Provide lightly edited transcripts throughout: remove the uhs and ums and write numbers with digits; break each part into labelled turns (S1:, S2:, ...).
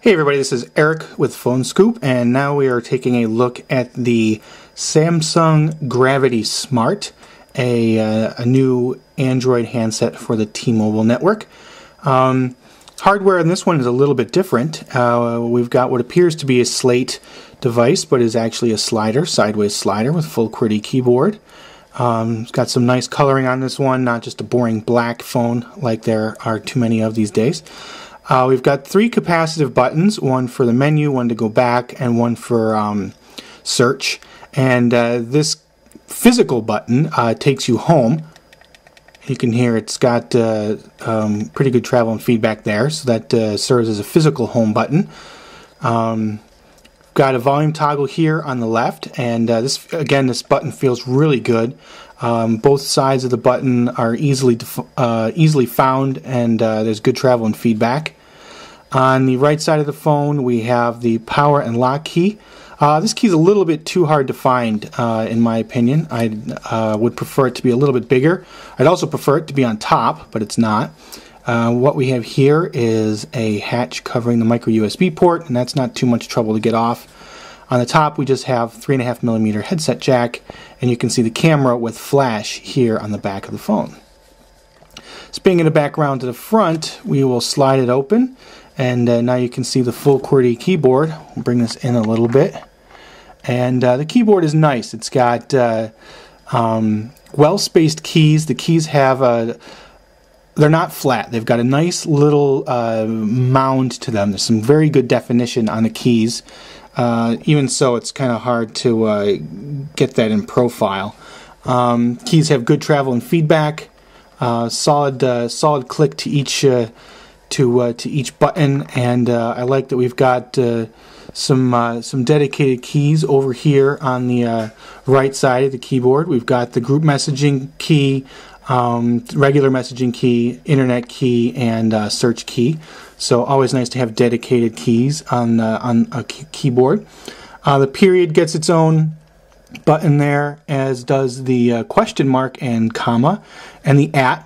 S1: Hey everybody, this is Eric with Phone Scoop, and now we are taking a look at the Samsung Gravity Smart, a new Android handset for the T-Mobile network. Hardware on this one is a little bit different. We've got what appears to be a slate device, but is actually a slider, sideways slider with full QWERTY keyboard. It's got some nice coloring on this one, not just a boring black phone like there are too many of these days. We've got three capacitive buttons, one for the menu, one to go back, and one for search. And this physical button takes you home. You can hear it's got pretty good travel and feedback there, so that serves as a physical home button. Got a volume toggle here on the left, and this button feels really good. Both sides of the button are easily found, and there's good travel and feedback. On the right side of the phone, we have the power and lock key. This key is a little bit too hard to find, in my opinion. I would prefer it to be a little bit bigger. I'd also prefer it to be on top, but it's not. What we have here is a hatch covering the micro USB port, and that's not too much trouble to get off. On the top, we just have 3.5mm headset jack, and you can see the camera with flash here on the back of the phone. Spinning it back around to the front, we will slide it open, and now you can see the full QWERTY keyboard. We'll bring this in a little bit. And the keyboard is nice. It's got well-spaced keys. The keys have they're not flat. They've got a nice little mound to them. There's some very good definition on the keys. Even so, it's kind of hard to get that in profile. Keys have good travel and feedback. Solid click to each button, and I like that we've got some dedicated keys over here on the right side of the keyboard. We've got the group messaging key, regular messaging key, internet key, and search key. So always nice to have dedicated keys on a keyboard. The period gets its own button there, as does the question mark and comma, and the @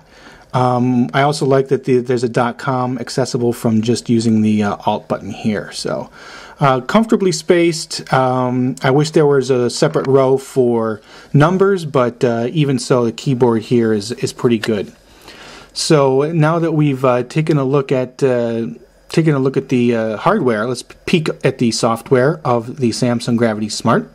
S1: I also like that there's a .com accessible from just using the Alt button here. So comfortably spaced. I wish there was a separate row for numbers, but even so, the keyboard here is pretty good. So now that we've taken a look at the hardware, let's peek at the software of the Samsung Gravity Smart.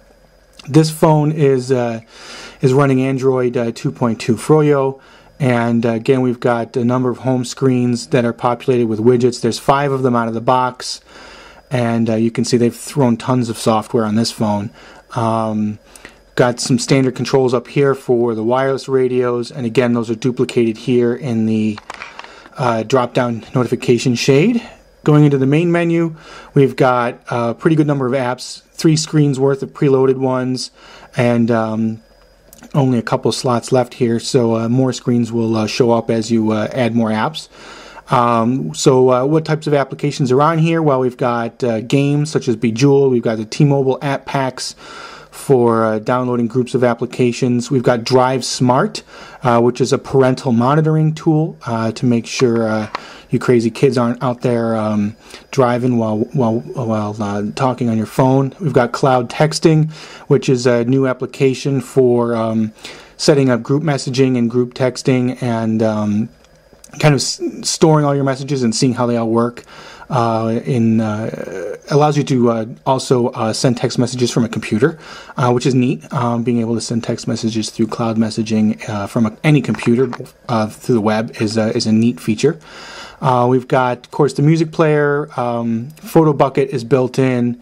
S1: This phone is running Android 2.2 Froyo, and again we've got a number of home screens that are populated with widgets. There's 5 of them out of the box, and you can see they've thrown tons of software on this phone. Got some standard controls up here for the wireless radios, and again those are duplicated here in the drop-down notification shade. Going into the main menu, we've got a pretty good number of apps, 3 screens worth of preloaded ones, and only a couple of slots left here, so more screens will show up as you add more apps. What types of applications are on here? Well, we've got games such as Bejeweled, we've got the T-Mobile app packs for downloading groups of applications. We've got Drive Smart, which is a parental monitoring tool to make sure you crazy kids aren't out there driving while talking on your phone. We've got Cloud Texting, which is a new application for setting up group messaging and group texting, and kind of storing all your messages and seeing how they all work. Allows you to also send text messages from a computer, which is neat. Being able to send text messages through cloud messaging from any computer through the web is a neat feature. We've got, of course, the music player. Photo Bucket is built in.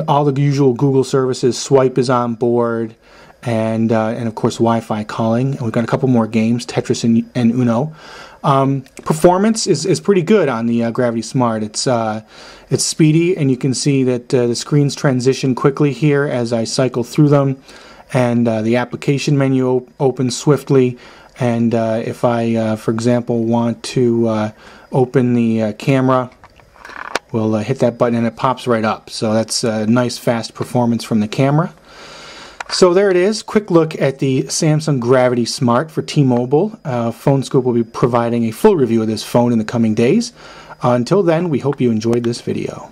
S1: All the usual Google services. Swipe is on board, and of course Wi-Fi calling. And we've got a couple more games, Tetris and Uno. Performance is pretty good on the Gravity Smart. It's speedy, and you can see that the screens transition quickly here as I cycle through them, and the application menu opens swiftly. And if I, for example, want to open the camera, we'll hit that button and it pops right up. So that's a nice fast performance from the camera. So there it is. Quick look at the Samsung Gravity Smart for T-Mobile. Phone Scoop will be providing a full review of this phone in the coming days. Until then, we hope you enjoyed this video.